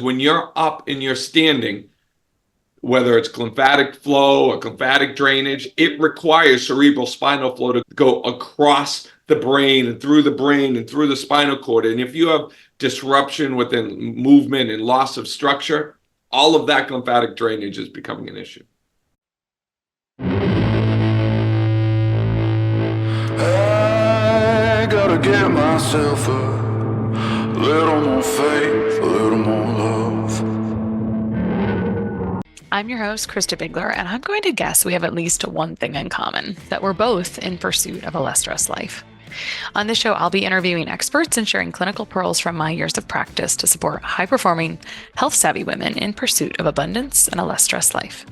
When you're up and you're standing, whether it's lymphatic flow or lymphatic drainage, it requires cerebral spinal flow to go across the brain and through the spinal cord. And if you have disruption within movement and loss of structure, all of that lymphatic drainage is becoming an issue. I gotta get myself a little more faith, a little more love. I'm your host, Krista Bigler, and I'm going to guess we have at least one thing in common, that we're both in pursuit of a less stressed life. On this show, I'll be interviewing experts and sharing clinical pearls from my years of practice to support high-performing, health-savvy women in pursuit of abundance and a less stressed life.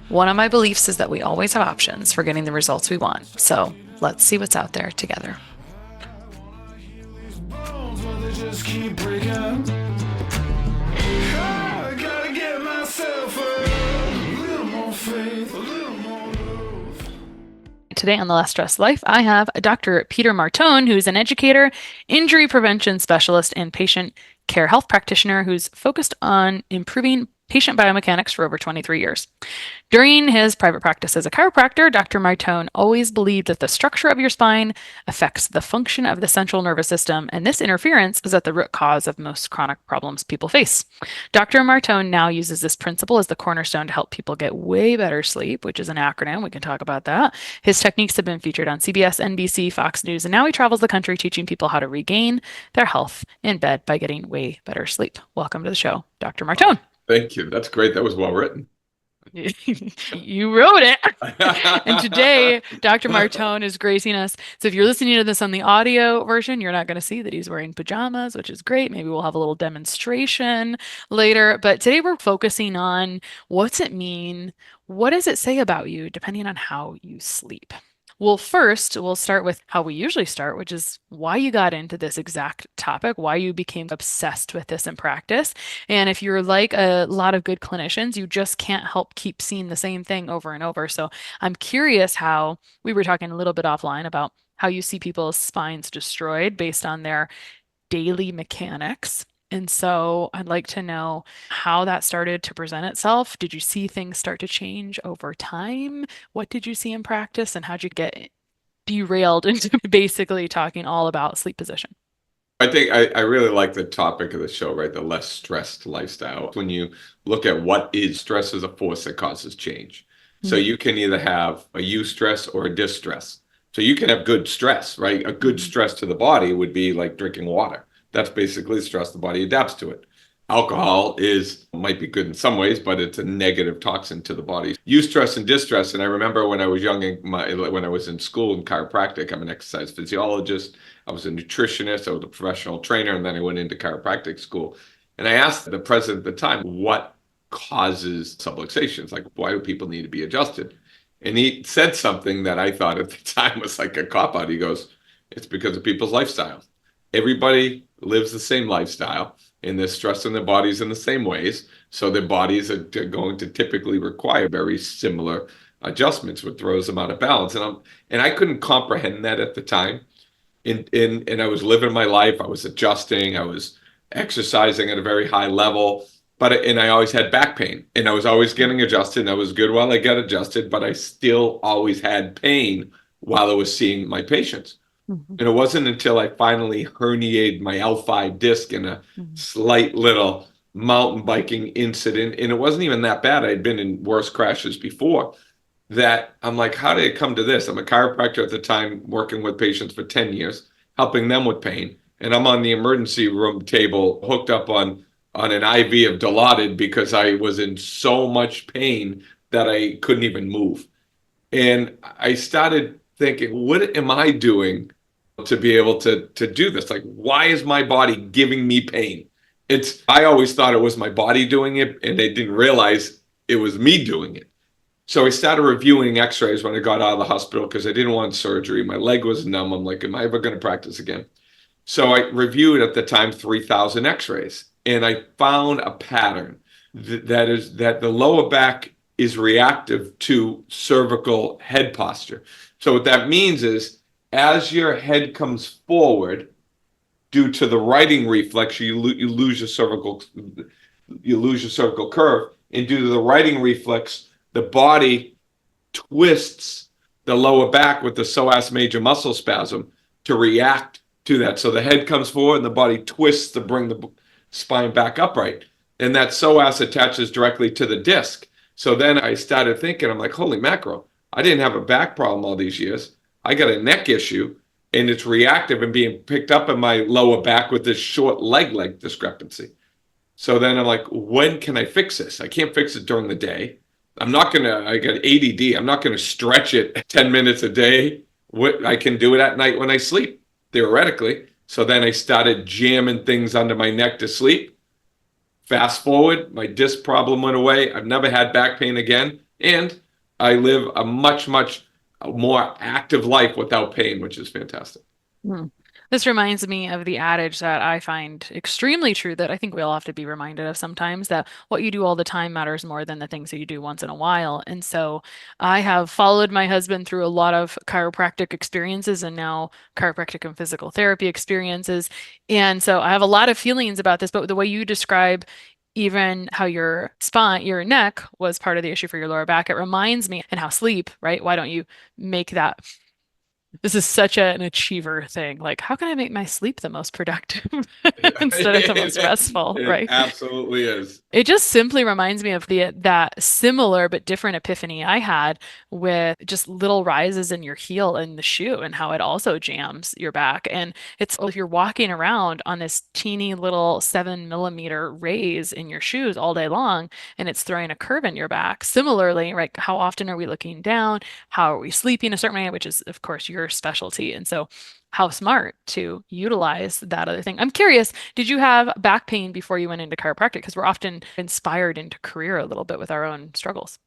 One of my beliefs is that we always have options for getting the results we want, so let's see what's out there together. Today on The Less Stressed Life, I have Dr. Peter Martone, who's an educator, injury prevention specialist, and patient care health practitioner who's focused on improving patient biomechanics for over 23 years. During his private practice as a chiropractor, Dr. Martone always believed that the structure of your spine affects the function of the central nervous system, and this interference is at the root cause of most chronic problems people face. Dr. Martone now uses this principle as the cornerstone to help people get way better sleep, which is an acronym. We can talk about that. His techniques have been featured on CBS, NBC, Fox News, and now he travels the country teaching people how to regain their health in bed by getting way better sleep. Welcome to the show, Dr. Martone. Thank you. That's great. That was well written. You wrote it. And today, Dr. Martone is gracing us. So if you're listening to this on the audio version, you're not going to see that he's wearing pajamas, which is great. Maybe we'll have a little demonstration later. But today we're focusing on what's it mean? What does it say about you, depending on how you sleep? Well, first, we'll start with how we usually start, which is why you got into this exact topic, why you became obsessed with this in practice. And if you're like a lot of good clinicians, you just can't help keep seeing the same thing over and over. So I'm curious how we were talking a little bit offline about how you see people's spines destroyed based on their daily mechanics. And so I'd like to know how that started to present itself. Did you see things start to change over time? What did you see in practice, and how'd you get derailed into basically talking all about sleep position? I think I really like the topic of the show, right? The less stressed lifestyle. When you look at what is stress as a force that causes change. So you can either have a eustress or a distress. So you can have good stress, right? A good stress to the body would be like drinking water. That's basically stress. The body adapts to it. Alcohol might be good in some ways, but it's a negative toxin to the body. Eustress and distress. And I remember when I was young, when I was in school in chiropractic, I'm an exercise physiologist. I was a nutritionist. I was a professional trainer. And then I went into chiropractic school. And I asked the president at the time, what causes subluxations? Like, why do people need to be adjusted? And he said something that I thought at the time was like a cop-out. He goes, it's because of people's lifestyles. Everybody lives the same lifestyle, and they're stressing their bodies in the same ways. So their bodies are going to typically require very similar adjustments, which throws them out of balance. And I couldn't comprehend that at the time. And I was living my life. I was adjusting. I was exercising at a very high level. And I always had back pain, and I was always getting adjusted. And I was good while I got adjusted, but I still always had pain while I was seeing my patients. And it wasn't until I finally herniated my L5 disc in a slight little mountain biking incident, and it wasn't even that bad. I'd been in worse crashes before, that I'm like, how did it come to this? I'm a chiropractor at the time, working with patients for 10 years, helping them with pain. And I'm on the emergency room table, hooked up on an IV of Dilaudid because I was in so much pain that I couldn't even move. And I started thinking, what am I doing to be able to do this? Like, why is my body giving me pain? I always thought it was my body doing it, and they didn't realize it was me doing it. So I started reviewing x-rays when I got out of the hospital because I didn't want surgery. My leg was numb. I'm like, am I ever going to practice again? So I reviewed at the time 3,000 x-rays, and I found a pattern that the lower back is reactive to cervical head posture. So what that means is, as your head comes forward, due to the righting reflex, you lose your cervical. you lose your cervical curve. And due to the righting reflex, the body twists the lower back with the psoas major muscle spasm to react to that. So the head comes forward and the body twists to bring the spine back upright. And that psoas attaches directly to the disc. So then I started thinking, I'm like, holy mackerel, I didn't have a back problem all these years. I got a neck issue and it's reactive and being picked up in my lower back with this short leg length discrepancy. So then I'm like, when can I fix this? I can't fix it during the day. I got ADD. I'm not going to stretch it 10 minutes a day. I can do it at night when I sleep, theoretically. So then I started jamming things under my neck to sleep. Fast forward, my disc problem went away. I've never had back pain again. And I live a much, much more active life without pain, which is fantastic. Hmm. This reminds me of the adage that I find extremely true that I think we all have to be reminded of sometimes, that what you do all the time matters more than the things that you do once in a while. And so I have followed my husband through a lot of chiropractic experiences and now chiropractic and physical therapy experiences. And so I have a lot of feelings about this, but the way you describe even how your spine, your neck was part of the issue for your lower back, it reminds me, and how sleep, right? Why don't you make that? This is such an achiever thing. Like, how can I make my sleep the most productive instead of the most restful, It right? absolutely is. It just simply reminds me of the that similar but different epiphany I had with just little rises in your heel in the shoe and how it also jams your back. And it's if you're walking around on this teeny little 7 millimeter raise in your shoes all day long and it's throwing a curve in your back. Similarly, right, how often are we looking down? How are we sleeping a certain way, which is, of course, your specialty. And so how smart to utilize that other thing. I'm curious, did you have back pain before you went into chiropractic? Because we're often inspired into career a little bit with our own struggles.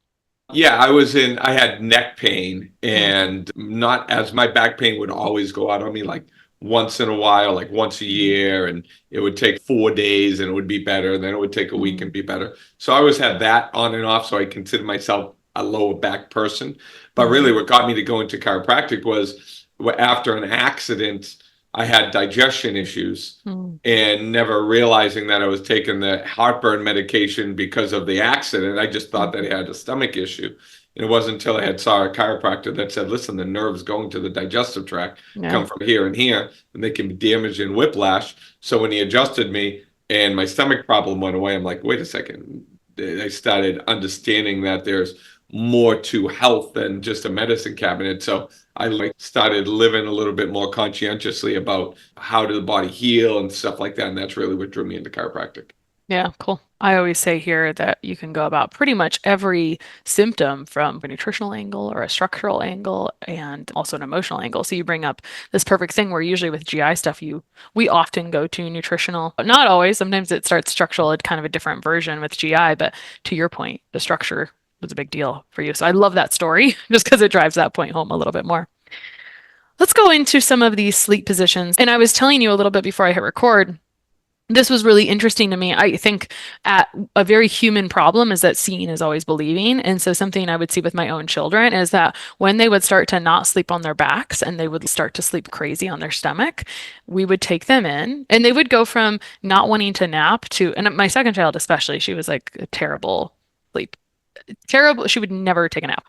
Yeah, I had neck pain Mm, and not as my back pain would always go out on me like once in a while, like once a mm, year, and it would take 4 days and it would be better. And then it would take a week mm, and be better. So I always had that on and off. So I consider myself a lower back person. But mm, really what got me to go into chiropractic was after an accident, I had digestion issues mm, and never realizing that I was taking the heartburn medication because of the accident. I just thought that I mm. had a stomach issue. And it wasn't until I had saw a chiropractor that said, listen, the nerves going to the digestive tract Yeah. come from here and here, and they can be damaged in whiplash. So when he adjusted me and my stomach problem went away, I'm like, wait a second. I started understanding that there's more to health than just a medicine cabinet. So I started living a little bit more conscientiously about how did the body heal and stuff like that. And that's really what drew me into chiropractic. Yeah, cool. I always say here that you can go about pretty much every symptom from a nutritional angle or a structural angle and also an emotional angle. So you bring up this perfect thing where usually with GI stuff, we often go to nutritional, but not always. Sometimes it starts structural, it's kind of a different version with GI. But to your point, the structure was a big deal for you. So I love that story just because it drives that point home a little bit more. Let's go into some of these sleep positions. And I was telling you a little bit before I hit record, this was really interesting to me. I think a very human problem is that seeing is always believing. And so something I would see with my own children is that when they would start to not sleep on their backs and they would start to sleep crazy on their stomach, we would take them in and they would go from not wanting to nap to, and my second child especially, she was like a terrible sleep. Terrible. She would never take a nap.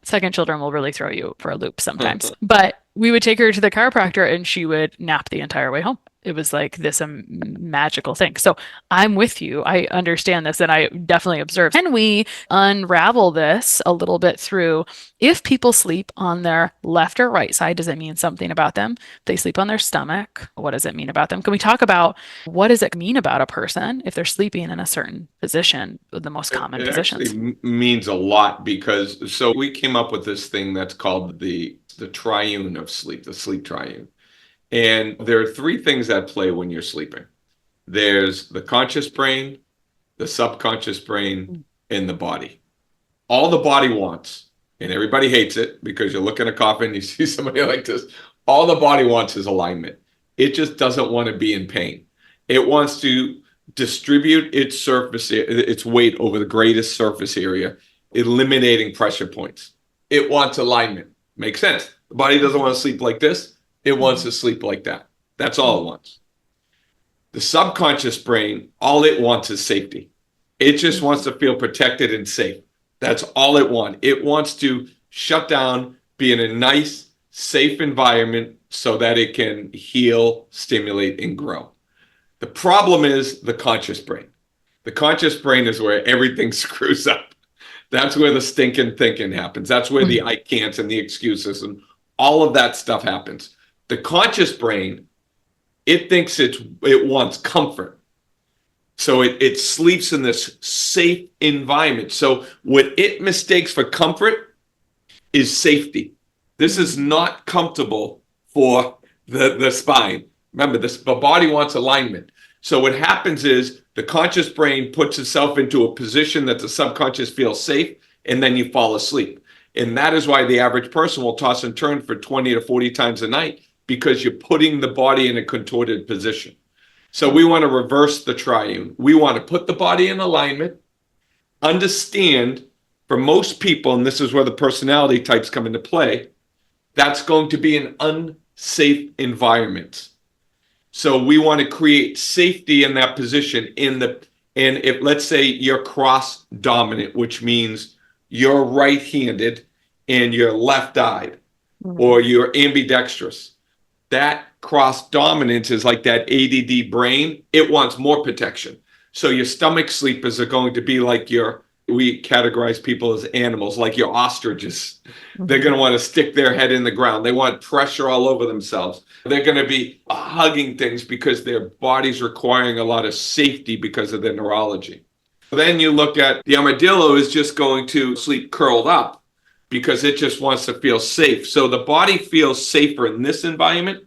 Second children will really throw you for a loop sometimes. But we would take her to the chiropractor and she would nap the entire way home. It was like this magical thing. So I'm with you. I understand this and I definitely observe. Can we unravel this a little bit through if people sleep on their left or right side, does it mean something about them? If they sleep on their stomach, what does it mean about them? Can we talk about what does it mean about a person if they're sleeping in a certain position, the most common It positions? actually means a lot because so we came up with this thing that's called the triune of sleep, the sleep triune. And there are three things that play when you're sleeping. There's the conscious brain, the subconscious brain, and the body. All the body wants, and everybody hates it because you look in a coffin, you see somebody like this. All the body wants is alignment. It just doesn't want to be in pain. It wants to distribute its weight over the greatest surface area, eliminating pressure points. It wants alignment. Makes sense. The body doesn't want to sleep like this. It wants Mhm. to sleep like that. That's all it wants. The subconscious brain, all it wants is safety. It just wants to feel protected and safe. That's all it wants. It wants to shut down, be in a nice, safe environment so that it can heal, stimulate, and grow. The problem is the conscious brain. The conscious brain is where everything screws up. That's where the stinking thinking happens. That's where the I can'ts and the excuses and all of that stuff happens. The conscious brain, it thinks it wants comfort. So it sleeps in this safe environment. So what it mistakes for comfort is safety. This is not comfortable for the spine. Remember, the body wants alignment. So what happens is the conscious brain puts itself into a position that the subconscious feels safe, and then you fall asleep. And that is why the average person will toss and turn for 20 to 40 times a night, because you're putting the body in a contorted position. So we want to reverse the triune. We want to put the body in alignment, understand for most people, and this is where the personality types come into play, that's going to be an unsafe environment. So we want to create safety in that position. And if, let's say, you're cross dominant, which means you're right-handed and you're left-eyed, or you're ambidextrous, that cross dominance is like that ADD brain. It wants more protection. So your stomach sleepers are going to be like we categorize people as animals, like your ostriches. They're going to want to stick their head in the ground. They want pressure all over themselves. They're going to be hugging things because their body's requiring a lot of safety because of their neurology. Then you look at the armadillo is just going to sleep curled up because it just wants to feel safe. So the body feels safer in this environment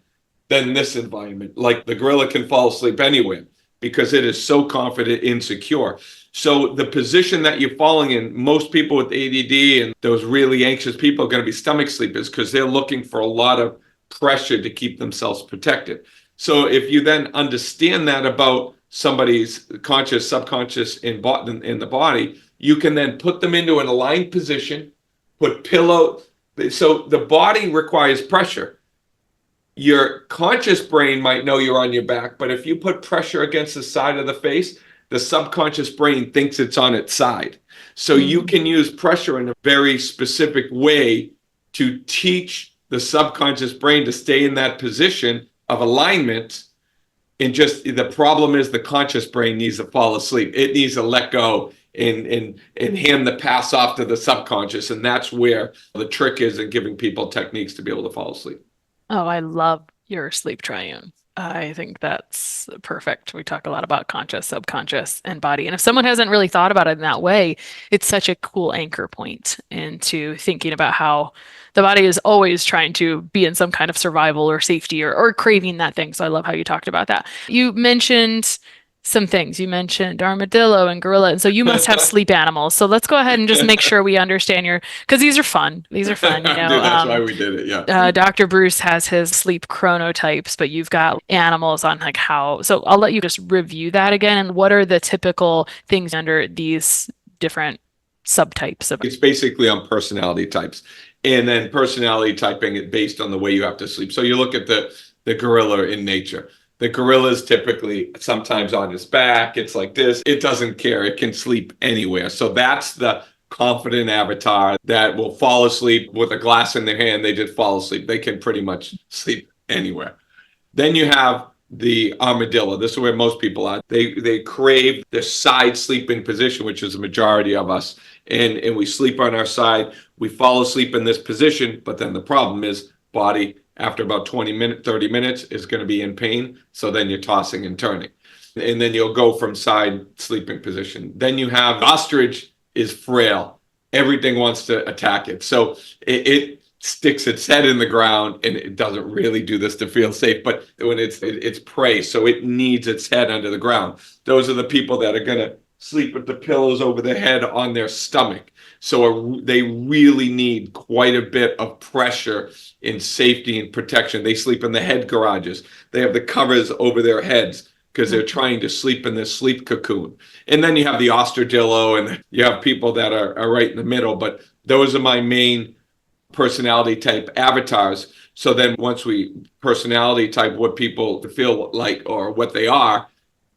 than this environment. Like the gorilla can fall asleep anywhere because it is so confident and secure. So the position that you're falling in, most people with ADD and those really anxious people are going to be stomach sleepers because they're looking for a lot of pressure to keep themselves protected. So if you then understand that about somebody's conscious, subconscious in the body, you can then put them into an aligned position, put pillow. So the body requires pressure. Your conscious brain might know you're on your back, but if you put pressure against the side of the face, the subconscious brain thinks it's on its side. So you can use pressure in a very specific way to teach the subconscious brain to stay in that position of alignment. And just the problem is the conscious brain needs to fall asleep. It needs to let go and hand the pass off to the subconscious. And that's where the trick is in giving people techniques to be able to fall asleep. Oh, I love your sleep triune. I think that's perfect. We talk a lot about conscious, subconscious, and body. And if someone hasn't really thought about it in that way, it's such a cool anchor point into thinking about how the body is always trying to be in some kind of survival or safety or craving that thing. So I love how you talked about that. You mentioned some things. You mentioned armadillo and gorilla. And so you must have sleep animals. So let's go ahead and just make sure we understand because these are fun. These are fun. You know, That's why we did it. Yeah. Dr. Bruce has his sleep chronotypes, but you've got animals on like how. So I'll let you just review that again. And what are the typical things under these different subtypes of? It's basically on personality types. And then personality typing it based on the way you have to sleep. So you look at the gorilla in nature. The gorilla is typically sometimes on its back. It's like this. It doesn't care. It can sleep anywhere. So that's the confident avatar that will fall asleep with a glass in their hand. They just fall asleep. They can pretty much sleep anywhere. Then you have the armadillo. This is where most people are. They crave the side sleeping position, which is a majority of us. And we sleep on our side. We fall asleep in this position. But then the problem is body after about 30 minutes is going to be in pain. So then you're tossing and turning. And then you'll go from side sleeping position. Then you have ostrich is frail. Everything wants to attack it. So it sticks its head in the ground, and it doesn't really do this to feel safe. But when it's prey, so it needs its head under the ground. Those are the people that are going to sleep with the pillows over their head on their stomach. So they really need quite a bit of pressure in safety and protection. They sleep in the head garages. They have the covers over their heads because they're trying to sleep in this sleep cocoon. And then you have the ostrigillo, and you have people that are right in the middle. But those are my main personality type avatars. So then once we personality type what people feel like or what they are,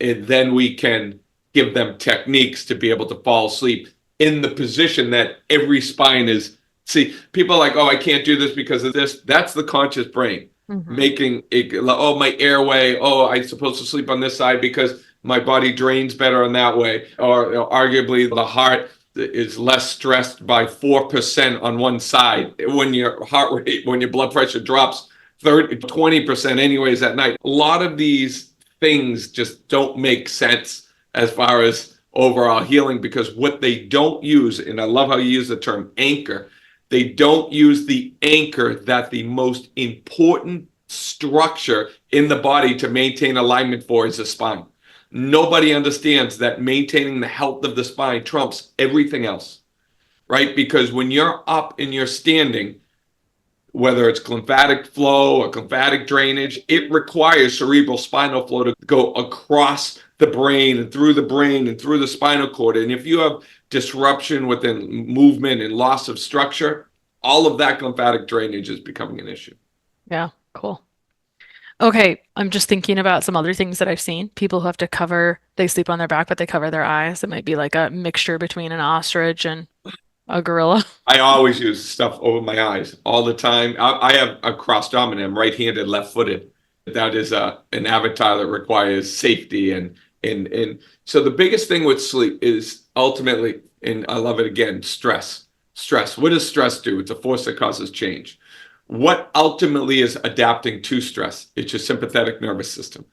And then we can give them techniques to be able to fall asleep in the position that every spine is. See, people are like, oh, I can't do this because of this. That's the conscious brain making it, oh, my airway, oh, I'm supposed to sleep on this side because my body drains better on that way. Or arguably the heart is less stressed by 4% on one side. When your heart rate, when your blood pressure drops 20% anyways at night. A lot of these things just don't make sense as far as overall healing, because what they don't use, and I love how you use the term anchor, they don't use the anchor that the most important structure in the body to maintain alignment for is the spine. Nobody understands that maintaining the health of the spine trumps everything else, right? Because when you're up and you're standing, whether it's lymphatic flow or lymphatic drainage, it requires cerebral spinal flow to go across the brain and through the spinal cord. And if you have disruption within movement and loss of structure, all of that lymphatic drainage is becoming an issue. Yeah, cool. Okay, I'm just thinking about some other things that I've seen. People who have to cover, they sleep on their back, but they cover their eyes. It might be like a mixture between an ostrich and a gorilla. I always use stuff over my eyes all the time. I have a cross dominant. I'm right-handed, left-footed. That is an avatar that requires safety and so the biggest thing with sleep is ultimately, and I love it again, stress. Stress. What does stress do? It's a force that causes change. What ultimately is adapting to stress? It's your sympathetic nervous system.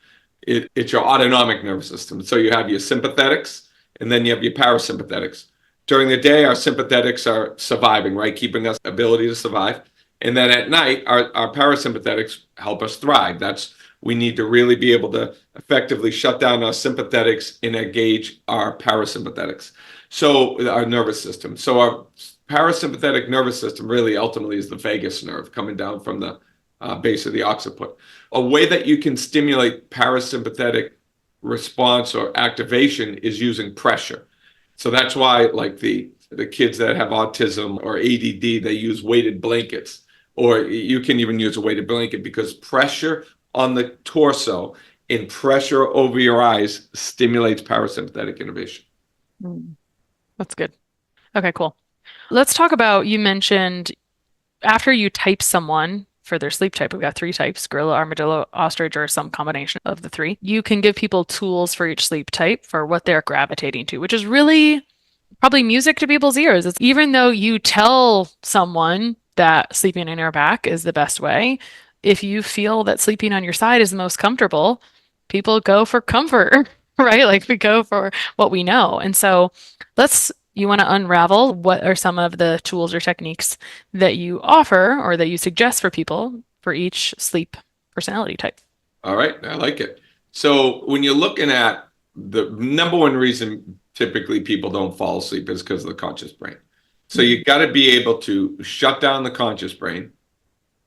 It's your autonomic nervous system. So you have your sympathetics, and then you have your parasympathetics. During the day, our sympathetics are surviving, right? Keeping us ability to survive. And then at night, our parasympathetics help us thrive. We need to really be able to effectively shut down our sympathetics and engage our parasympathetics. So our nervous system. So our parasympathetic nervous system really ultimately is the vagus nerve coming down from the base of the occiput. A way that you can stimulate parasympathetic response or activation is using pressure. So that's why, like the kids that have autism or ADD, they use weighted blankets, or you can even use a weighted blanket, because pressure on the torso and pressure over your eyes stimulates parasympathetic innervation. That's good. Okay, cool. Let's talk about, you mentioned after you type someone for their sleep type, we've got 3 types, gorilla, armadillo, ostrich, or some combination of the 3. You can give people tools for each sleep type for what they're gravitating to, which is really probably music to people's ears. It's even though you tell someone that sleeping on your back is the best way, if you feel that sleeping on your side is the most comfortable, people go for comfort, right? Like we go for what we know. And so you want to unravel what are some of the tools or techniques that you offer or that you suggest for people for each sleep personality type. All right, I like it. So when you're looking at the number one reason typically people don't fall asleep is because of the conscious brain. So you got to be able to shut down the conscious brain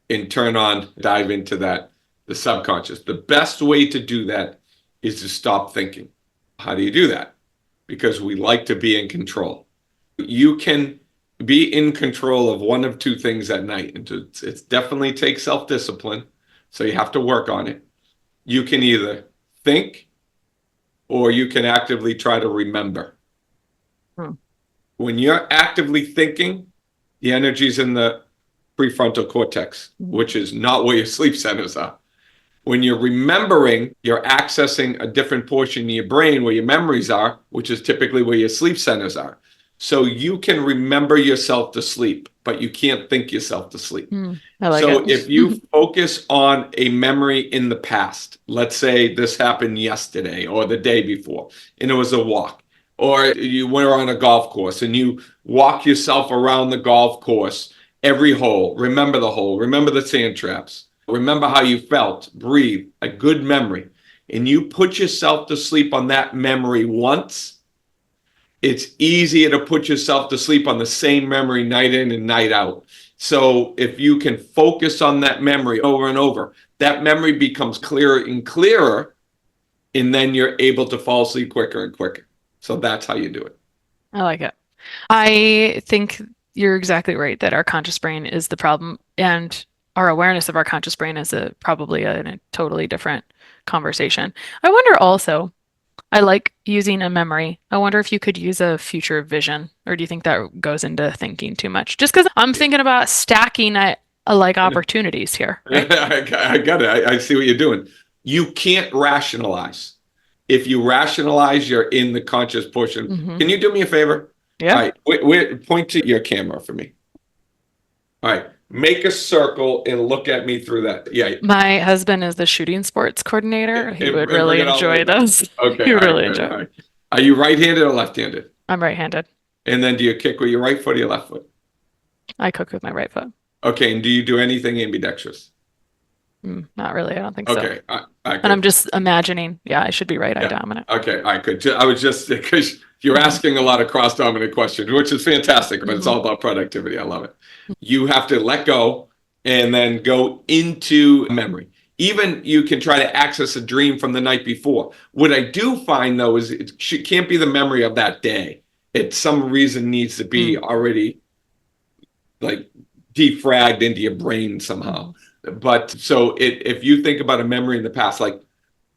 and dive into the subconscious. The best way to do that is to stop thinking. How do you do that? Because we like to be in control. You can be in control of one of 2 things at night. And it definitely takes self-discipline. So you have to work on it. You can either think or you can actively try to remember. When you're actively thinking, the energy's in the prefrontal cortex, which is not where your sleep centers are. When you're remembering, you're accessing a different portion of your brain where your memories are, which is typically where your sleep centers are. So you can remember yourself to sleep, but you can't think yourself to sleep. I like So it. if you focus on a memory in the past, let's say this happened yesterday or the day before, and it was a walk, or you were on a golf course and you walk yourself around the golf course, every hole, remember the hole, remember the sand traps, remember how you felt, breathe, a good memory, and you put yourself to sleep on that memory once, it's easier to put yourself to sleep on the same memory night in and night out. So if you can focus on that memory over and over, that memory becomes clearer and clearer, and then you're able to fall asleep quicker and quicker. So that's how you do it. I like it. I think you're exactly right that our conscious brain is the problem, and our awareness of our conscious brain is probably a totally different conversation. I wonder also, I like using a memory. I wonder if you could use a future vision, or do you think that goes into thinking too much? Just because I'm thinking about stacking like opportunities here, right? I got it. I see what you're doing. You can't rationalize. If you rationalize, you're in the conscious portion. Hmm. Can you do me a favor? All Yeah. right, point to your camera for me. All right, make a circle and look at me through that. Yeah, My husband is the shooting sports coordinator. He would and bring really it all the way enjoy down. this. Okay, He would all right, really good. enjoy All it. right. Are you right-handed or left-handed? I'm right-handed. And then do you kick with your right foot or your left foot? I cook with my right foot. Okay, and do you do anything ambidextrous? Not really. I don't think so. Okay, I And I'm could. just imagining, yeah, I should be right eye Yeah. dominant. Okay, I could. I was just because you're Mhm. asking a lot of cross-dominant questions, which is fantastic, but it's Mhm. all about productivity. I love it. You have to let go and then go into memory. Even you can try to access a dream from the night before. What I do find though is it can't be the memory of that day. It some reason needs to be Mm. already like defragged into your brain somehow. Mhm. But so if you think about a memory in the past, like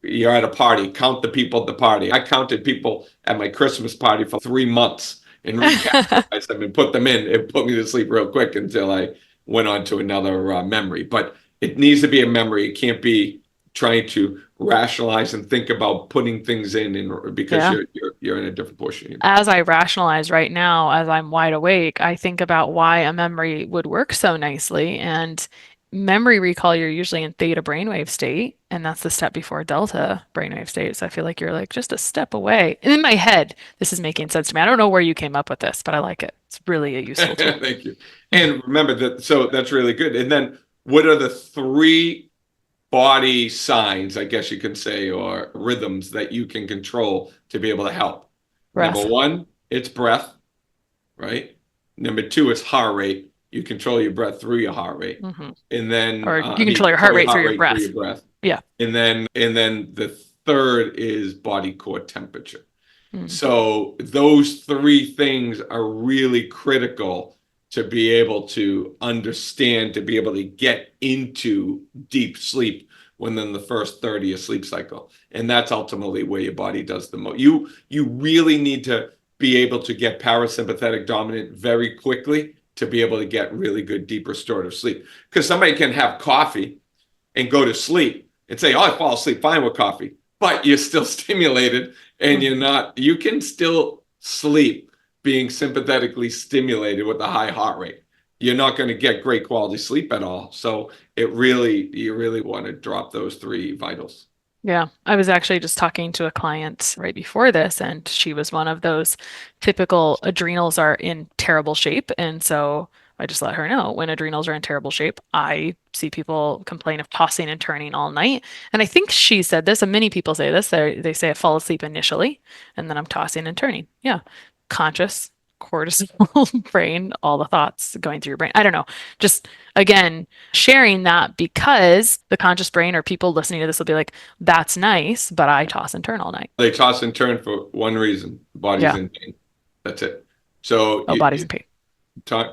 you're at a party, count the people at the party. I counted people at my Christmas party for 3 months and recategorized them and put them in. It put me to sleep real quick until I went on to another memory. But it needs to be a memory. It can't be trying to rationalize and think about putting things in because Yeah. you're in a different portion. As I rationalize right now, as I'm wide awake, I think about why a memory would work so nicely. And memory recall, you're usually in theta brainwave state, and that's the step before delta brainwave state. So I feel like you're like just a step away. And in my head, this is making sense to me. I don't know where you came up with this, but I like it. It's really a useful tool. Thank you. And remember that, so that's really good. And then what are the three body signs, I guess you can say, or rhythms that you can control to be able to help? Number Breath. one, it's breath, right? Number two, it's heart rate. You control your breath through your heart rate. Hmm. And then Or I you mean, control your heart rate through heart your rate through breath. your breath. Yeah. And then the third is body core temperature. Mm. So those three things are really critical to be able to understand, to be able to get into deep sleep within the first 30 of sleep cycle. And that's ultimately where your body does the most. You really need to be able to get parasympathetic dominant very quickly to be able to get really good deep restorative sleep. Because somebody can have coffee and go to sleep and say, oh, I fall asleep fine with coffee, but you're still stimulated and you're not, you can still sleep being sympathetically stimulated with a high heart rate. You're not going to get great quality sleep at all. So you really want to drop those three vitals. Yeah, I was actually just talking to a client right before this, and she was one of those typical adrenals are in terrible shape. And so I just let her know when adrenals are in terrible shape, I see people complain of tossing and turning all night. And I think she said this, and many people say this, they say I fall asleep initially, and then I'm tossing and turning. Yeah, conscious cortisol brain, all the thoughts going through your brain. I don't know. Just again, sharing that because the conscious brain or people listening to this will be like, that's nice, but I toss and turn all night. They toss and turn for one reason, body's Yeah. in pain. That's it. So Oh, body's in pain.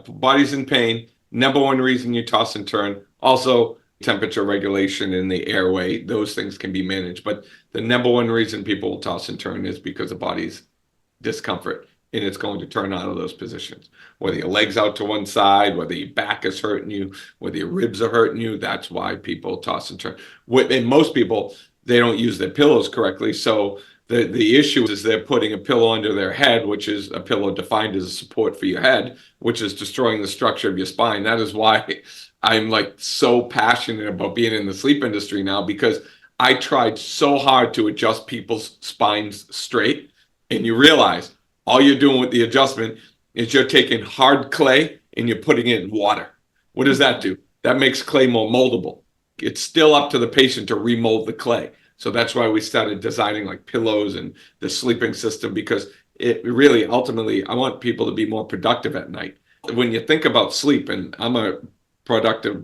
body's in pain. Number one reason you toss and turn. Also, temperature regulation in the airway. Those things can be managed. But the number one reason people toss and turn is because the body's discomfort. And it's going to turn out of those positions. Whether your legs out to one side, whether your back is hurting you, whether your ribs are hurting you, that's why people toss and turn. And most people, they don't use their pillows correctly. So the issue is they're putting a pillow under their head, which is a pillow defined as a support for your head, which is destroying the structure of your spine. That is why I'm like so passionate about being in the sleep industry now, because I tried so hard to adjust people's spines straight. And you realize all you're doing with the adjustment is you're taking hard clay and you're putting it in water. What does that do? That makes clay more moldable. It's still up to the patient to remold the clay. So that's why we started designing like pillows and the sleeping system, because it really ultimately, I want people to be more productive at night. When you think about sleep, and I'm a productive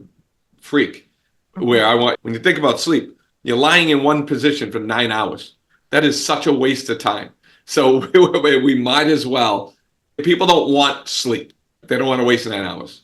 freak, when you think about sleep, you're lying in one position for 9 hours. That is such a waste of time. So we might as well. People don't want sleep. They don't want to waste 9 hours.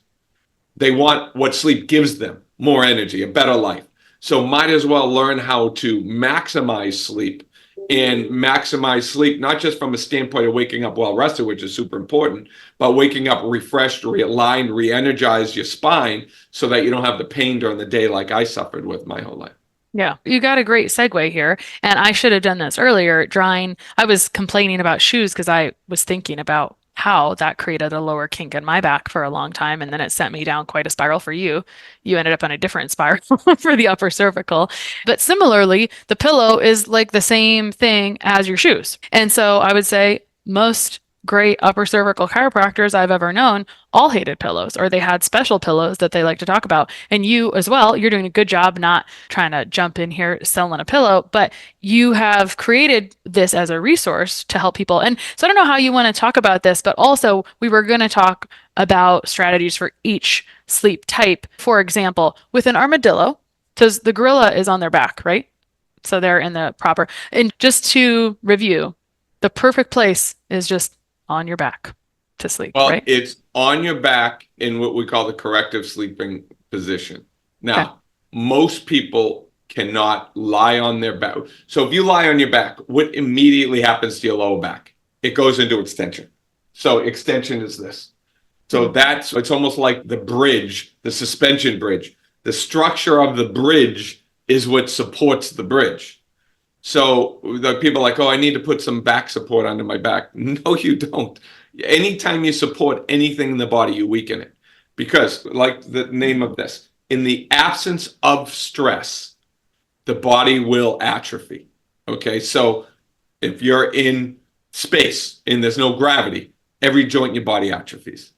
They want what sleep gives them, more energy, a better life. So might as well learn how to maximize sleep and maximize sleep, not just from a standpoint of waking up well rested, which is super important, but waking up refreshed, realigned, re-energize your spine so that you don't have the pain during the day like I suffered with my whole life. Yeah, you got a great segue here. And I should have done this earlier. Drawing, I was complaining about shoes because I was thinking about how that created a lower kink in my back for a long time. And then it sent me down quite a spiral for you. You ended up on a different spiral for the upper cervical. But similarly, the pillow is like the same thing as your shoes. And so I would say most great upper cervical chiropractors I've ever known all hated pillows, or they had special pillows that they like to talk about. And you as well, you're doing a good job not trying to jump in here selling a pillow, but you have created this as a resource to help people. And so I don't know how you want to talk about this, but also we were going to talk about strategies for each sleep type. For example, with an armadillo, because the gorilla is on their back, right? So they're in the proper. And just to review, the perfect place is just on your back to sleep, Well, right? it's on your back in what we call the corrective sleeping position. Now, Okay. most people cannot lie on their back. So if you lie on your back, what immediately happens to your lower back? It goes into extension. So extension is this. So it's almost like the bridge, the suspension bridge. The structure of the bridge is what supports the bridge. So the people are like, oh, I need to put some back support under my back. No, you don't. Anytime you support anything in the body, you weaken it. Because, like the name of this, in the absence of stress, the body will atrophy. Okay, so if you're in space and there's no gravity, every joint in your body atrophies.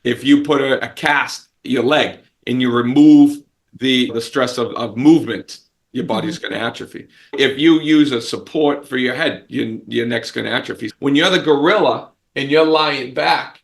If you put a cast your leg and you remove the stress of movement, your body's going to atrophy. If you use a support for your head, your neck's going to atrophy. When you're the gorilla and you're lying back,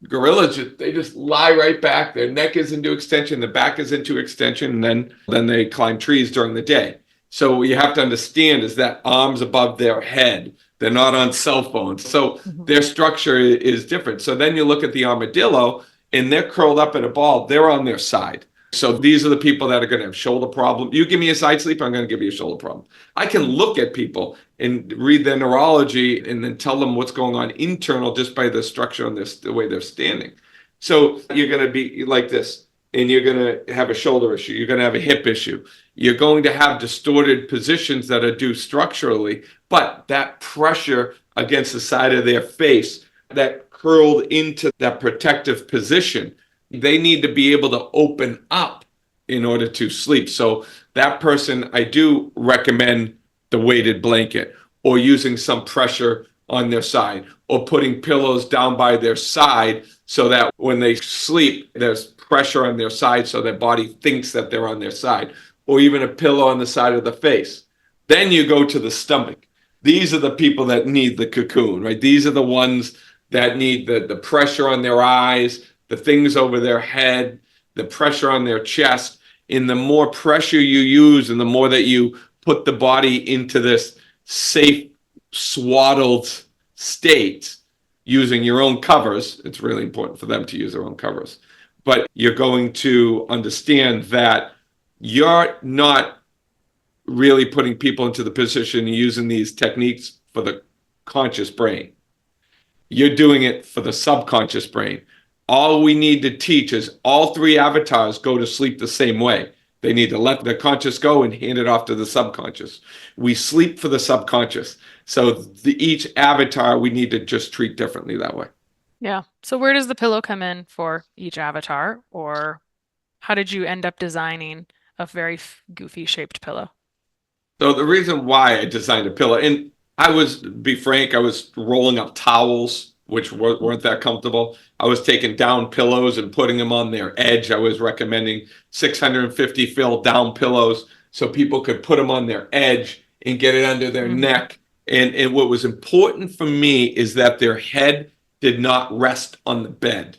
gorillas, they just lie right back. Their neck is into extension, the back is into extension, and then they climb trees during the day. So what you have to understand is that arms above their head. They're not on cell phones. So their structure is different. So then you look at the armadillo and they're curled up in a ball. They're on their side. So these are the people that are going to have shoulder problem. You give me a side sleep, I'm going to give you a shoulder problem. I can look at people and read their neurology and then tell them what's going on internal just by the structure on this, the way they're standing. So you're going to be like this, and you're going to have a shoulder issue. You're going to have a hip issue. You're going to have distorted positions that are due structurally, but that pressure against the side of their face, that curled into that protective position, they need to be able to open up in order to sleep. So that person, I do recommend the weighted blanket or using some pressure on their side or putting pillows down by their side so that when they sleep, there's pressure on their side so their body thinks that they're on their side, or even a pillow on the side of the face. Then you go to the stomach. These are the people that need the cocoon, right? These are the ones that need the pressure on their eyes, the things over their head, the pressure on their chest. And the more pressure you use and the more that you put the body into this safe, swaddled state using your own covers, it's really important for them to use their own covers. But you're going to understand that you're not really putting people into the position using these techniques for the conscious brain. You're doing it for the subconscious brain. All we need to teach is all three avatars go to sleep the same way. They need to let the conscious go and hand it off to the subconscious. We sleep for the subconscious. So each avatar, we need to just treat differently that way. Yeah. So where does the pillow come in for each avatar, or how did you end up designing a very goofy shaped pillow? So the reason why I designed a pillow, and be frank, I was rolling up towels, which weren't that comfortable. I was taking down pillows and putting them on their edge. I was recommending 650 fill down pillows so people could put them on their edge and get it under their neck. And what was important for me is that their head did not rest on the bed.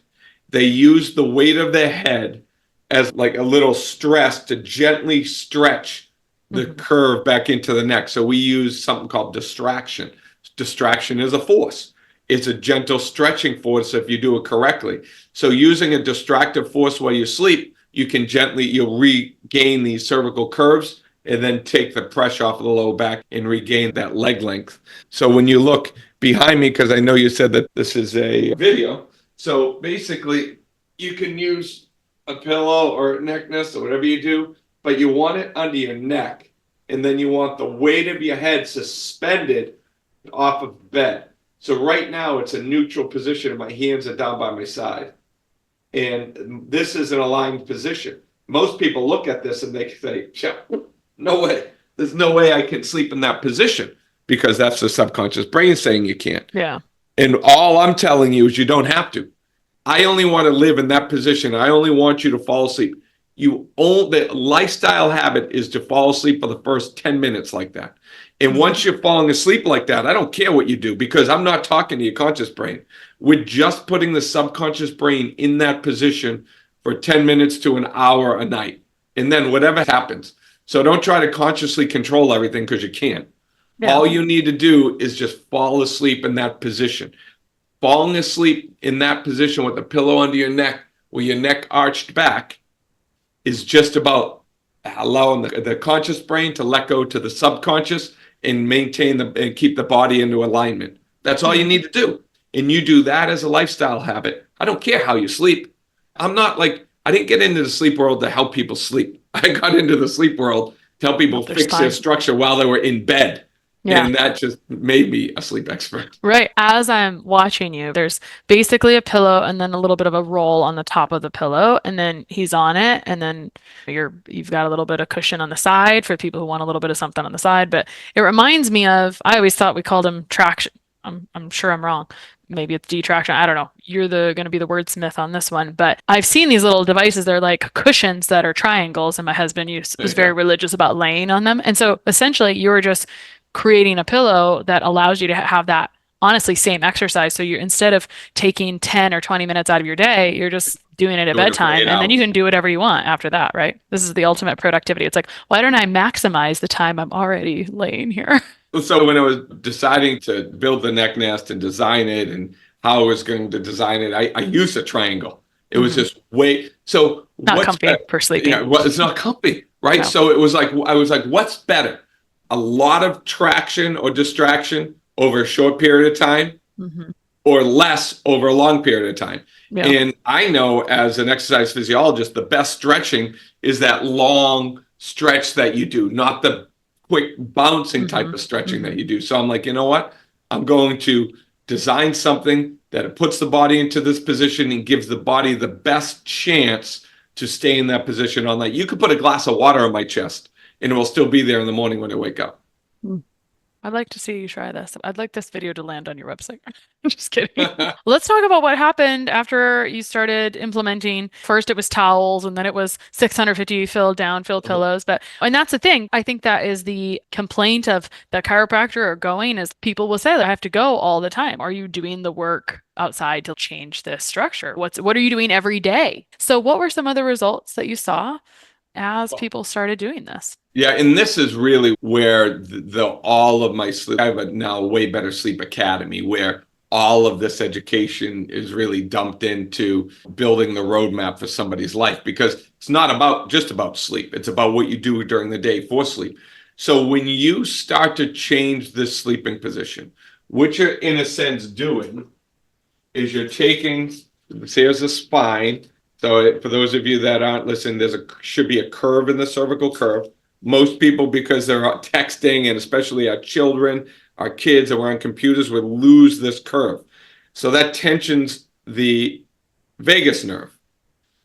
They used the weight of their head as like a little stress to gently stretch the curve back into the neck. So we use something called distraction. Distraction is a force. It's a gentle stretching force if you do it correctly. So using a distractive force while you sleep, you'll regain these cervical curves and then take the pressure off of the low back and regain that leg length. So when you look behind me, because I know you said that this is a video, so basically you can use a pillow or a neck nest or whatever you do, but you want it under your neck, and then you want the weight of your head suspended off of the bed. So right now it's a neutral position and my hands are down by my side. And this is an aligned position. Most people look at this and they say, no way. There's no way I can sleep in that position, because that's the subconscious brain saying you can't. Yeah. And all I'm telling you is you don't have to. I only want to live in that position. I only want you to fall asleep. The lifestyle habit is to fall asleep for the first 10 minutes like that. And once you're falling asleep like that, I don't care what you do, because I'm not talking to your conscious brain. We're just putting the subconscious brain in that position for 10 minutes to an hour a night. And then whatever happens. So don't try to consciously control everything, because you can't. Yeah. All you need to do is just fall asleep in that position. Falling asleep in that position with a pillow under your neck, with your neck arched back, is just about allowing the conscious brain to let go to the subconscious and maintain and keep the body into alignment. That's all you need to do. And you do that as a lifestyle habit. I don't care how you sleep. I didn't get into the sleep world to help people sleep. I got into the sleep world to help people fix their structure while they were in bed. Yeah. And that just made me a sleep expert. Right. As I'm watching you, there's basically a pillow and then a little bit of a roll on the top of the pillow, and then he's on it, and then you've got a little bit of cushion on the side for people who want a little bit of something on the side. But it reminds me of, I always thought we called them traction. I'm sure I'm wrong. Maybe it's detraction. I don't know. You're going to be the wordsmith on this one. But I've seen these little devices. They're like cushions that are triangles, and my husband was very religious about laying on them. And so essentially you're just creating a pillow that allows you to have that, honestly, same exercise. So you're, instead of taking 10 or 20 minutes out of your day, you're just doing it at bedtime, and then you can do whatever you want after that, right? This is the ultimate productivity. It's like, why don't I maximize the time I'm already laying here? So when I was deciding to build the neck nest and design it and how I was going to design it, I used a triangle. It was just not comfy for sleeping. Yeah, well, it's not comfy, right? No. So I was like, what's better? A lot of traction or distraction over a short period of time, or less over a long period of time. Yeah. And I know, as an exercise physiologist, the best stretching is that long stretch that you do, not the quick bouncing type of stretching that you do. So I'm like, you know what? I'm going to design something that it puts the body into this position and gives the body the best chance to stay in that position all night. You could put a glass of water on my chest, and it will still be there in the morning when I wake up. I'd like to see you try this. I'd like this video to land on your website. I'm just kidding. Let's talk about what happened after you started implementing. First, it was towels, and then it was 650 filled pillows. And that's the thing. I think that is the complaint of the chiropractor or going, is people will say, I have to go all the time. Are you doing the work outside to change this structure? What are you doing every day? So what were some of the results that you saw as people started doing this? Yeah, and this is really where all of my sleep, I have a now way better sleep academy, where all of this education is really dumped into building the roadmap for somebody's life, because it's not just about sleep. It's about what you do during the day for sleep. So when you start to change this sleeping position, what you're in a sense doing is you're taking, here's the spine. So for those of you that aren't listening, should be a curve in the cervical curve. Most people, because they're texting, and especially our children, our kids, and we're on computers, would lose this curve. So that tensions the vagus nerve.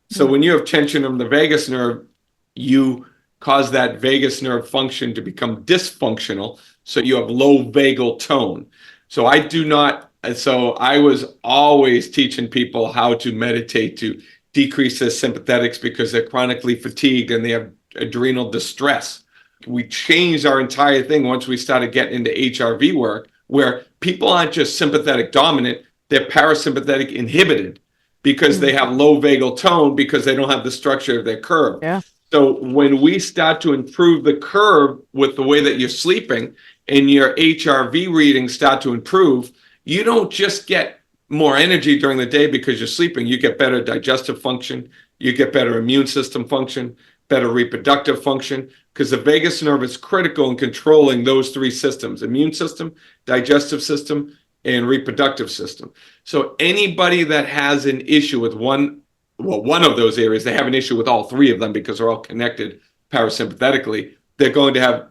So when you have tension on the vagus nerve, you cause that vagus nerve function to become dysfunctional. So you have low vagal tone. So I was always teaching people how to meditate to decrease their sympathetics, because they're chronically fatigued and they have adrenal distress. We changed our entire thing once we started getting into HRV work, where people aren't just sympathetic dominant, they're parasympathetic inhibited, because they have low vagal tone, because they don't have the structure of their curve. Yeah. So when we start to improve the curve with the way that you're sleeping, and your HRV readings start to improve, you don't just get more energy during the day because you're sleeping. You get better digestive function, you get better immune system function, better reproductive function, because the vagus nerve is critical in controlling those three systems: immune system, digestive system, and reproductive system. So anybody that has an issue with one of those areas, they have an issue with all three of them because they're all connected parasympathetically. They're going to have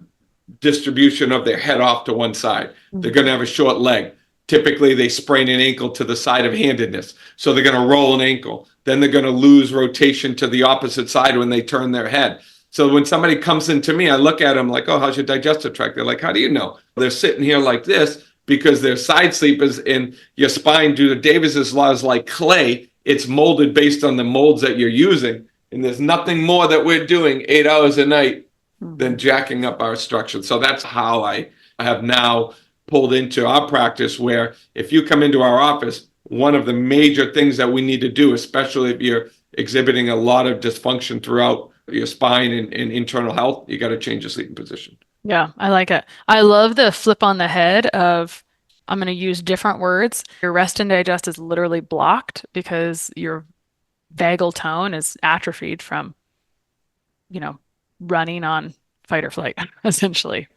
distribution of their head off to one side. They're going to have a short leg. Typically, they sprain an ankle to the side of handedness. So they're going to roll an ankle. Then they're going to lose rotation to the opposite side when they turn their head. So when somebody comes into me, I look at them like, oh, how's your digestive tract? They're like, how do you know? They're sitting here like this because they're side sleepers, and your spine, due to Davis's law, is like clay. It's molded based on the molds that you're using. And there's nothing more that we're doing 8 hours a night than jacking up our structure. So that's how I have now pulled into our practice, where if you come into our office, one of the major things that we need to do, especially if you're exhibiting a lot of dysfunction throughout your spine and internal health, you got to change your sleeping position. Yeah, I like it. I love the flip on the head of, I'm going to use different words. Your rest and digest is literally blocked because your vagal tone is atrophied from, running on fight or flight, essentially.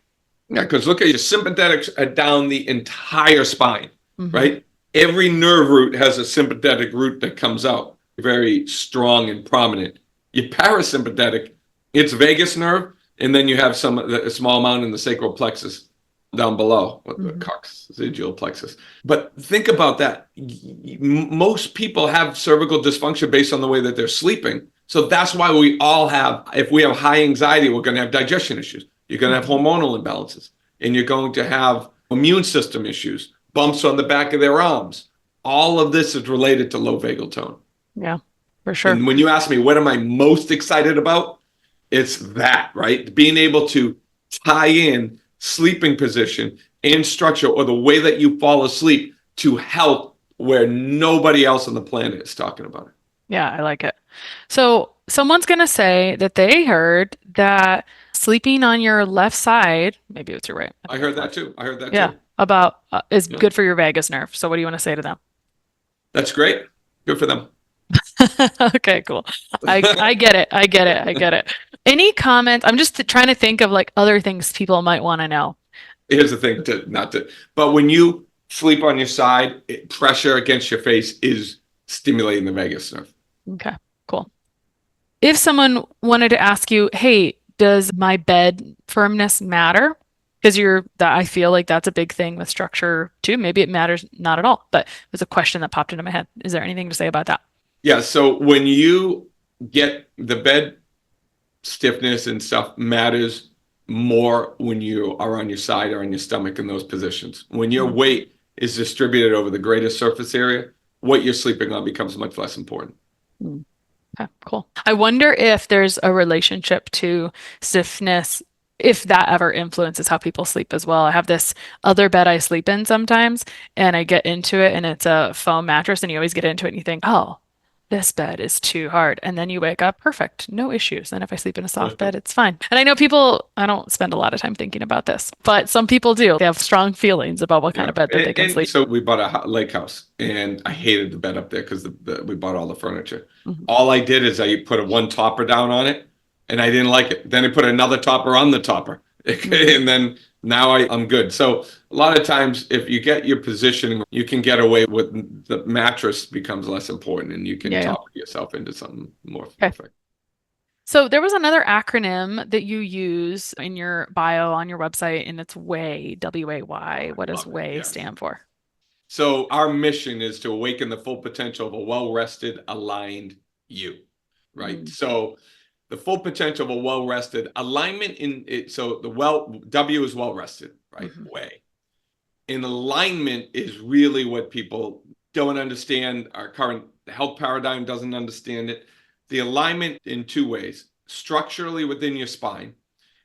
Yeah, because look at your sympathetics down the entire spine, right? Every nerve root has a sympathetic root that comes out, very strong and prominent. Your parasympathetic, it's vagus nerve, and then you have a small amount in the sacral plexus down below, the coccygeal plexus. But think about that. Most people have cervical dysfunction based on the way that they're sleeping. So that's why we all have, if we have high anxiety, we're going to have digestion issues. You're going to have hormonal imbalances, and you're going to have immune system issues, bumps on the back of their arms. All of this is related to low vagal tone. Yeah, for sure. And when you ask me, what am I most excited about? It's that, right? Being able to tie in sleeping position and structure, or the way that you fall asleep, to help where nobody else on the planet is talking about it. Yeah, I like it. So someone's going to say that they heard that sleeping on your left side, maybe it's your right. I heard that too. Yeah, about is good for your vagus nerve. So what do you want to say to them? That's great. Good for them. Okay, cool. I get it. I get it. I get it. Any comments? I'm just trying to think of like other things people might want to know. Here's the thing, but when you sleep on your side, pressure against your face is stimulating the vagus nerve. Okay, cool. If someone wanted to ask you, hey, does my bed firmness matter? Because I feel like that's a big thing with structure too. Maybe it matters not at all, but it was a question that popped into my head. Is there anything to say about that? Yeah, so when you get the bed stiffness and stuff, matters more when you are on your side or on your stomach in those positions. When your weight is distributed over the greater surface area, what you're sleeping on becomes much less important. Okay, cool. I wonder if there's a relationship to stiffness, if that ever influences how people sleep as well. I have this other bed I sleep in sometimes, and I get into it, and it's a foam mattress, and you always get into it and you think, oh, this bed is too hard. And then you wake up, perfect, no issues. And if I sleep in a soft bed, it's fine. And I know I don't spend a lot of time thinking about this, but some people do. They have strong feelings about what kind of bed that they can sleep. So we bought a lake house, and I hated the bed up there because we bought all the furniture. All I did is I put one topper down on it, and I didn't like it. Then I put another topper on the topper. And then now I'm good. So a lot of times, if you get your positioning, you can get away with the mattress becomes less important, and you can topper yourself into something more perfect. So there was another acronym that you use in your bio on your website, and it's W.A.Y, W-A-Y. What does W.A.Y stand for? So our mission is to awaken the full potential of a well-rested, aligned you, right? So the full potential of a well-rested alignment in it. So W is well-rested, right? Way. And alignment is really what people don't understand. Our current health paradigm doesn't understand it. The alignment in two ways: structurally within your spine,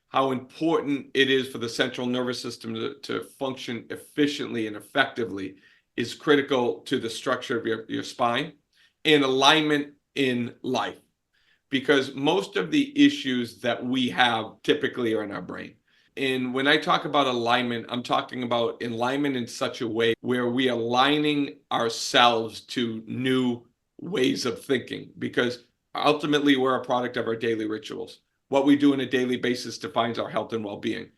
how important it is for the central nervous system to function efficiently and effectively is critical to the structure of your spine, and alignment in life. Because most of the issues that we have typically are in our brain. And when I talk about alignment, I'm talking about alignment in such a way where we are aligning ourselves to new ways of thinking, because ultimately we're a product of our daily rituals. What we do on a daily basis defines our health and well-being.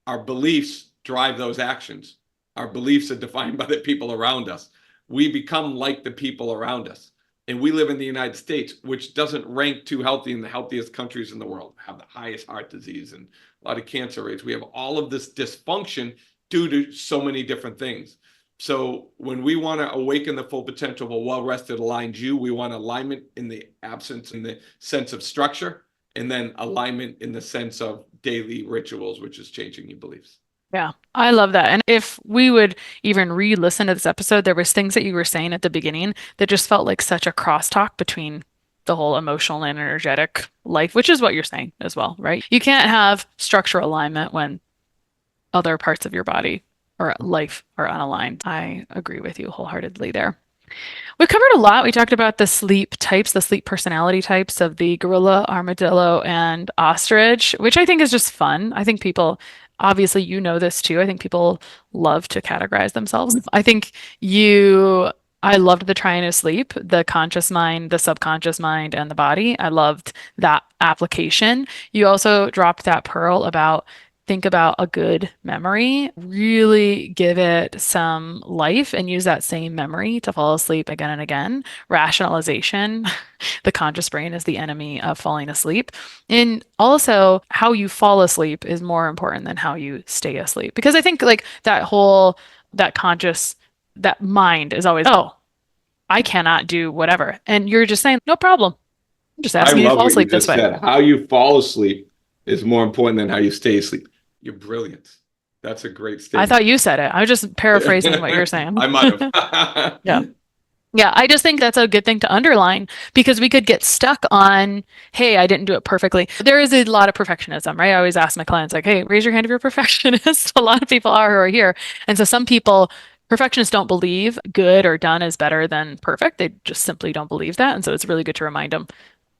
Our beliefs drive those actions. Our beliefs are defined by the people around us. We become like the people around us. And we live in the United States, which doesn't rank too healthy in the healthiest countries in the world, have the highest heart disease and a lot of cancer rates. We have all of this dysfunction due to so many different things. So when we want to awaken the full potential of a well-rested, aligned you, we want alignment in the absence, in the sense of structure, and then alignment in the sense of daily rituals, which is changing your beliefs. Yeah, I love that. And if we would even re-listen to this episode, there was things that you were saying at the beginning that just felt like such a crosstalk between the whole emotional and energetic life, which is what you're saying as well, right? You can't have structural alignment when other parts of your body or life are unaligned. I agree with you wholeheartedly there. We covered a lot. We talked about the sleep types, the sleep personality types of the gorilla, armadillo, and ostrich, which I think is just fun. I think people, obviously, you know this too. I think people love to categorize themselves. I loved the triune of sleep, the conscious mind, the subconscious mind, and the body. I loved that application. You also dropped that pearl about think about a good memory, really give it some life and use that same memory to fall asleep again and again. Rationalization, the conscious brain is the enemy of falling asleep. And also, how you fall asleep is more important than how you stay asleep. Because I think like that mind is always, oh, I cannot do whatever. And you're just saying, no problem. I'm just I asking you to love fall what you asleep this just way. said. How you fall asleep is more important than how you stay asleep. You're brilliant. That's a great I statement. thought you said it. I was just paraphrasing what you're saying. I might have. Yeah. Yeah, I just think that's a good thing to underline because we could get stuck on, hey, I didn't do it perfectly. There is a lot of perfectionism, right? I always ask my clients, like, hey, raise your hand if you're a perfectionist. A lot of people are who are here. And so some people, perfectionists don't believe good or done is better than perfect. They just simply don't believe that. And so it's really good to remind them,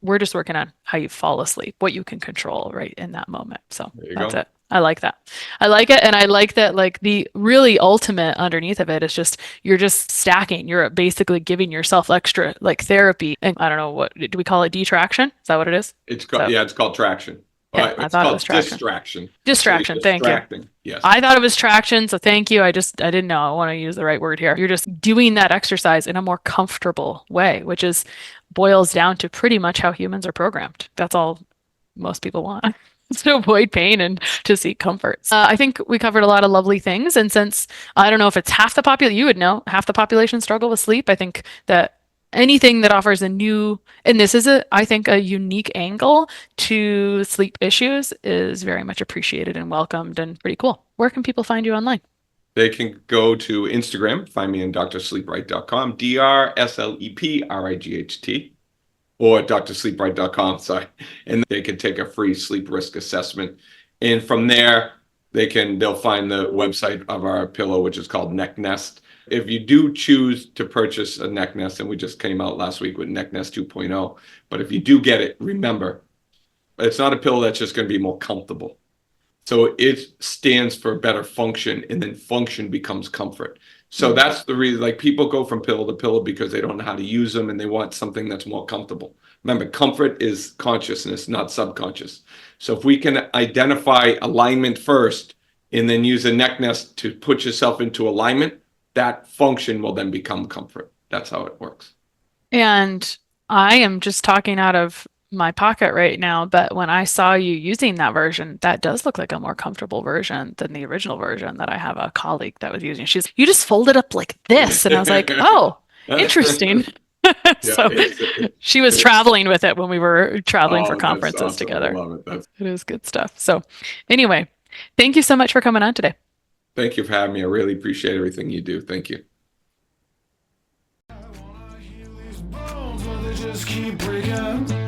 we're just working on how you fall asleep, what you can control right in that moment. So There you that's go. it. I like that. I like it. And I like that, like, the really ultimate underneath of it is just you're just stacking. You're basically giving yourself extra, like, therapy. And I don't know, what do we call it? Detraction? Is that what it is? It's called, So, yeah, it's called traction. yeah, I It's thought it was called traction. distraction. So Distraction. you're Thank you. distracting. Yes. I thought it was traction. So thank you. I didn't know. I want to use the right word here. You're just doing that exercise in a more comfortable way, which is boils down to pretty much how humans are programmed. That's all most people want. To avoid pain and to seek comfort. I think we covered a lot of lovely things. And since I don't know if it's half the population, you would know, half the population struggle with sleep. I think that anything that offers a new, and this is I think a unique angle to sleep issues is very much appreciated and welcomed and pretty cool. Where can people find you online? They can go to Instagram, find me on drsleepright.com, DRSLEPRIGHT, or drsleepright.com, sorry. And they can take a free sleep risk assessment. And from there, they'll find the website of our pillow, which is called Neck Nest. If you do choose to purchase a Neck Nest, and we just came out last week with Neck Nest 2.0, but if you do get it, remember, it's not a pillow that's just going to be more comfortable. So it stands for better function, and then function becomes comfort. So that's the reason, like, people go from pillow to pillow because they don't know how to use them and they want something that's more comfortable. Remember, comfort is consciousness, not subconscious. So if we can identify alignment first and then use a neck nest to put yourself into alignment, that function will then become comfort. That's how it works. And I am just talking out of my pocket right now, but when I saw you using that version, that does look like a more comfortable version than the original version that I have a colleague that was using. You just fold it up like this. And I was like, oh, interesting. So she was traveling with it when we were traveling for conferences awesome. together. I love it. It is good stuff. So anyway, thank you so much for coming on today. Thank you for having me. I really appreciate everything you do. Thank you. Just keep breaking.